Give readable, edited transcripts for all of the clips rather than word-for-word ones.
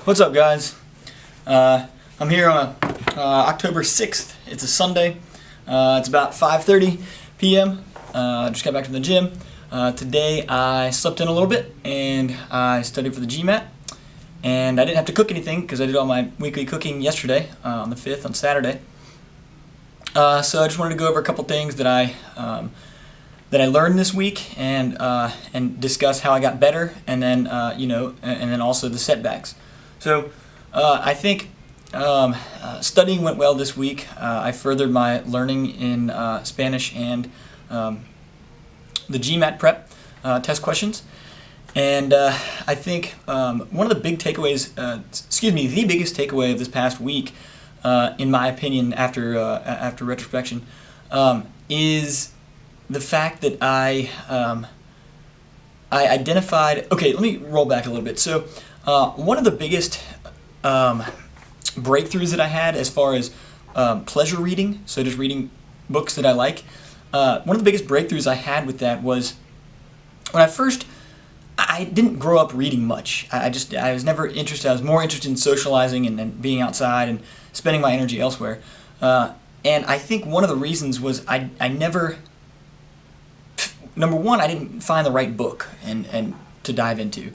What's up, guys? I'm here on October 6th. It's a Sunday. It's about 5:30 p.m. Just got back from the gym. Today I slept in a little bit and I studied for the GMAT. And I didn't have to cook anything because I did all my weekly cooking yesterday on the 5th, on Saturday. So I just wanted to go over a couple things that I learned this week and discuss how I got better, and then and then also the setbacks. So I think studying went well this week. I furthered my learning in Spanish and the GMAT prep test questions, and I think one of the big takeaways, the biggest takeaway of this past week, in my opinion, after retrospection, is the fact that I identified. Okay, let me roll back a little bit. So one of the biggest breakthroughs that I had as far as pleasure reading, so just reading books that I like, one of the biggest breakthroughs I had with that was when I didn't grow up reading much. I was never interested. I was more interested in socializing and being outside and spending my energy elsewhere. And I think one of the reasons was I never, number one, I didn't find the right book and to dive into.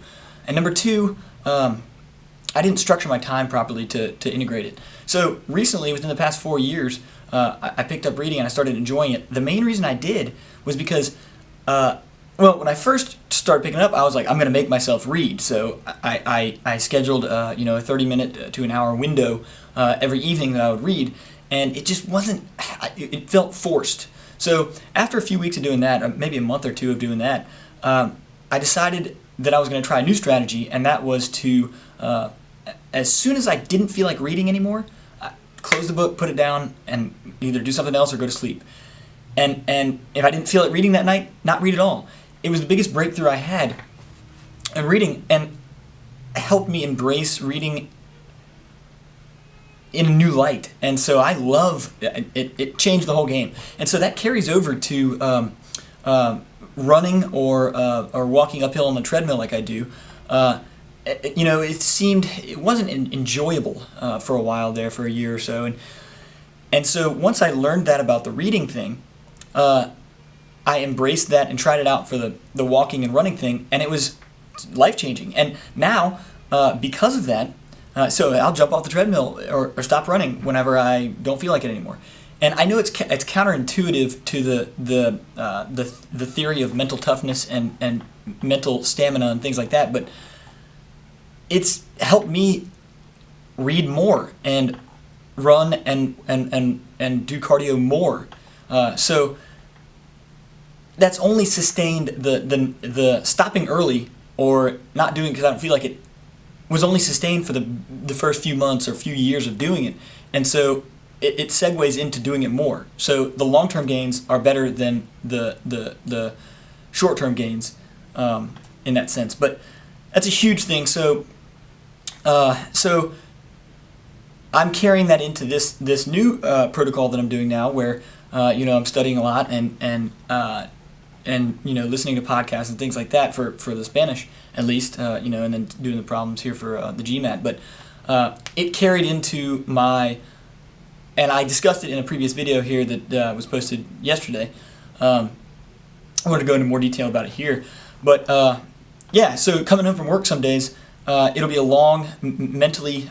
And number two, I didn't structure my time properly to integrate it. So recently, within the past 4 years, I picked up reading and I started enjoying it. The main reason I did was because, when I first started picking it up, I was like, I'm going to make myself read. So I scheduled a 30-minute to an hour window every evening that I would read, and it just wasn't. It felt forced. So after a few weeks of doing that, maybe a month or two of doing that, I decided that I was going to try a new strategy, and that was to, as soon as I didn't feel like reading anymore, close the book, put it down, and either do something else or go to sleep. And if I didn't feel like reading that night, not read at all. It was the biggest breakthrough I had in reading, and helped me embrace reading in a new light. And so I love it. It changed the whole game. And so that carries over to running or walking uphill on the treadmill like I do. It wasn't enjoyable for a while there, for a year or so. And so once I learned that about the reading thing, I embraced that and tried it out for the walking and running thing, and it was life-changing. And now, because of that, so I'll jump off the treadmill or stop running whenever I don't feel like it anymore. And I know it's counterintuitive to the theory of mental toughness and mental stamina and things like that, but it's helped me read more and run and do cardio more. So that's only sustained the stopping early or not doing because I don't feel like it was only sustained for the first few months or few years of doing it, and so it segues into doing it more. So the long-term gains are better than the short-term gains in that sense. But that's a huge thing. So I'm carrying that into this new protocol that I'm doing now, where I'm studying a lot and listening to podcasts and things like that for the Spanish at least, and then doing the problems here for the GMAT. But it carried into my, and I discussed it in a previous video here that was posted yesterday. I want to go into more detail about it here, but so coming home from work some days, it'll be a long, mentally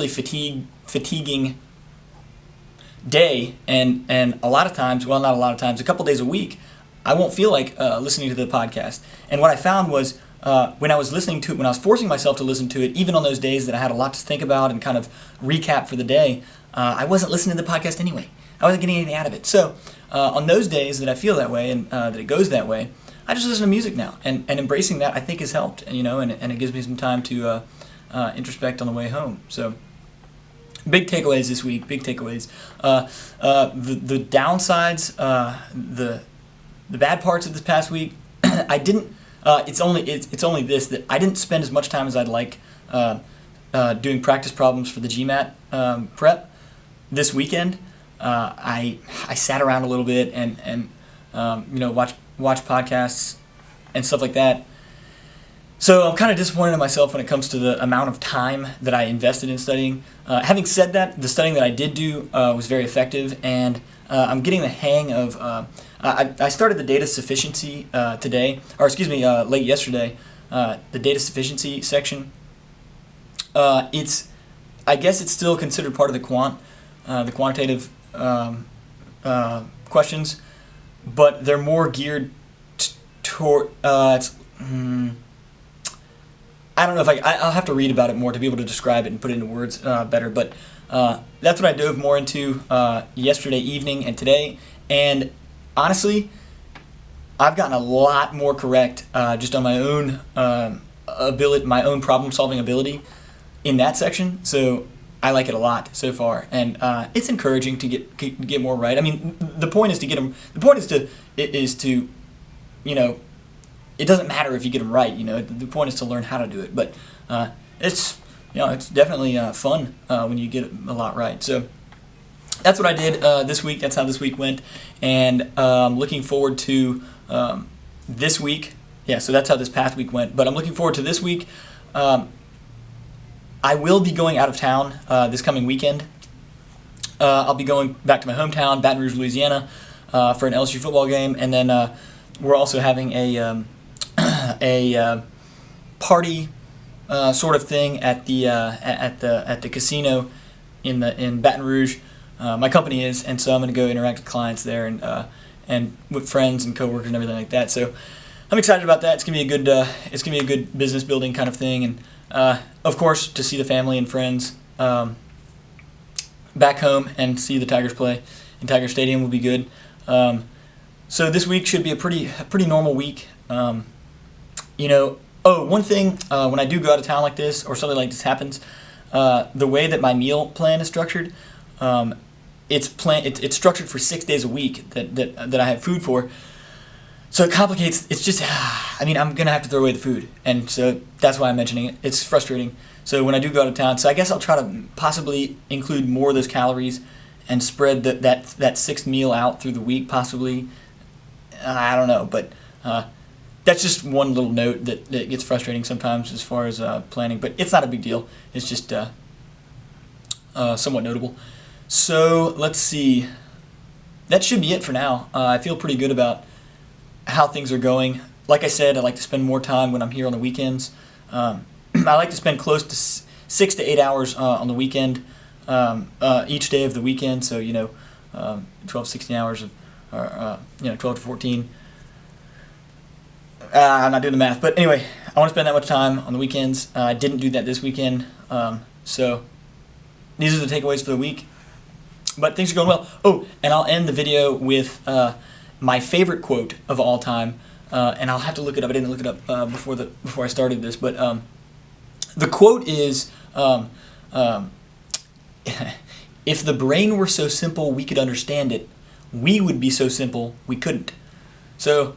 fatiguing day, and a lot of times, well, not a lot of times, a couple days a week, I won't feel like listening to the podcast. And what I found was when I was listening to it, when I was forcing myself to listen to it, even on those days that I had a lot to think about and kind of recap for the day, I wasn't listening to the podcast anyway. I wasn't getting anything out of it. So on those days that I feel that way and that it goes that way, I just listen to music now, and embracing that I think has helped, and it gives me some time to introspect on the way home. So big takeaways this week. Big takeaways. The downsides, the bad parts of this past week. I didn't. It's only this, that I didn't spend as much time as I'd like doing practice problems for the GMAT prep this weekend. I sat around a little bit and watched podcasts and stuff like that. So I'm kind of disappointed in myself when it comes to the amount of time that I invested in studying. Having said that, the studying that I did do was very effective, and I'm getting the hang of. I started the data sufficiency today, or excuse me, late yesterday. The data sufficiency section. I guess it's still considered part of the quantitative questions, but they're more geared toward. I don't know if I'll have to read about it more to be able to describe it and put it into words better, but that's what I dove more into yesterday evening and today, and honestly, I've gotten a lot more correct just on my own ability, my own problem-solving ability in that section, so I like it a lot so far, and it's encouraging to get more right. I mean, the point is to get them. The point is to, you know, it doesn't matter if you get them right. You know, the point is to learn how to do it. But it's it's definitely fun when you get a lot right. So that's what I did this week. That's how this week went, and looking forward to this week. Yeah, so that's how this past week went. But I'm looking forward to this week. I will be going out of town this coming weekend. I'll be going back to my hometown, Baton Rouge, Louisiana, for an LSU football game, and then we're also having a party sort of thing at the casino in Baton Rouge. My company is, and so I'm going to go interact with clients there and with friends and coworkers and everything like that. So I'm excited about that. It's gonna be a good business building kind of thing, and of course to see the family and friends back home and see the Tigers play in Tiger Stadium will be good. So this week should be a pretty normal week. One thing, when I do go out of town like this or something like this happens, the way that my meal plan is structured, it's structured for 6 days a week that I have food for. So it complicates. It's just, I mean, I'm gonna have to throw away the food, and so that's why I'm mentioning it. It's frustrating. So when I do go out of town, so I guess I'll try to possibly include more of those calories and spread that sixth meal out through the week, possibly. I don't know, but that's just one little note that gets frustrating sometimes as far as planning, but it's not a big deal. It's just somewhat notable. So let's see. That should be it for now. I feel pretty good about how things are going. Like I said, I like to spend more time when I'm here on the weekends. I like to spend close to 6 to 8 hours on the weekend, each day of the weekend. So 12, 16 hours of, 12 to 14. I'm not doing the math, but anyway, I want to spend that much time on the weekends. I didn't do that this weekend, so these are the takeaways for the week. But things are going well. Oh, and I'll end the video with my favorite quote of all time, and I'll have to look it up. I didn't look it up before I started this, but the quote is, "If the brain were so simple we could understand it, we would be so simple we couldn't." So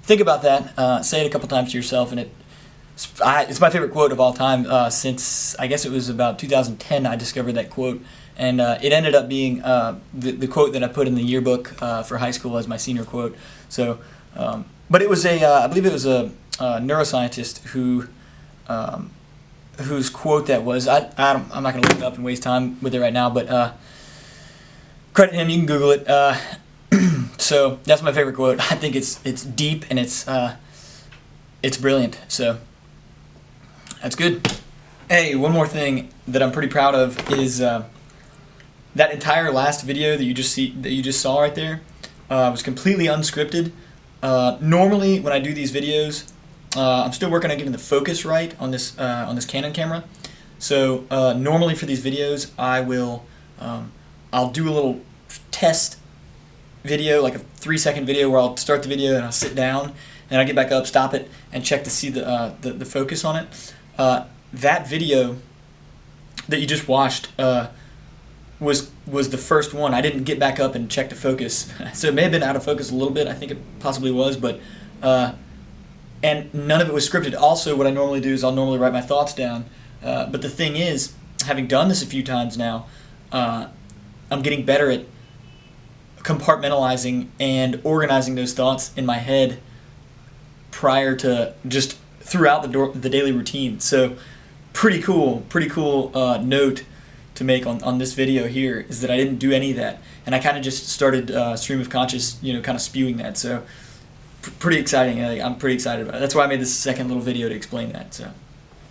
think about that. Say it a couple times to yourself, and it's my favorite quote of all time since I guess it was about 2010 I discovered that quote, and it ended up being the quote that I put in the yearbook for high school as my senior quote. So, but it was I believe it was a neuroscientist whose quote that was. I'm not going to look it up and waste time with it right now, but credit him. You can Google it. So that's my favorite quote. I think it's deep and it's brilliant. So that's good. Hey, one more thing that I'm pretty proud of is that entire last video that you just saw right there was completely unscripted. Normally, when I do these videos, I'm still working on getting the focus right on this Canon camera. So normally for these videos, I'll do a little test video, like a 3-second video where I'll start the video and I'll sit down and I'll get back up, stop it, and check to see the focus on it. That video that you just watched was the first one. I didn't get back up and check the focus, so it may have been out of focus a little bit. I think it possibly was, but and none of it was scripted. Also, what I normally do is I'll normally write my thoughts down, but the thing is, having done this a few times now, I'm getting better at compartmentalizing and organizing those thoughts in my head prior to just throughout the daily routine. So pretty cool note to make on this video here is that I didn't do any of that, and I kind of just started stream of conscious, kind of spewing that. So pretty exciting. I'm pretty excited about it. That's why I made this second little video to explain that. So.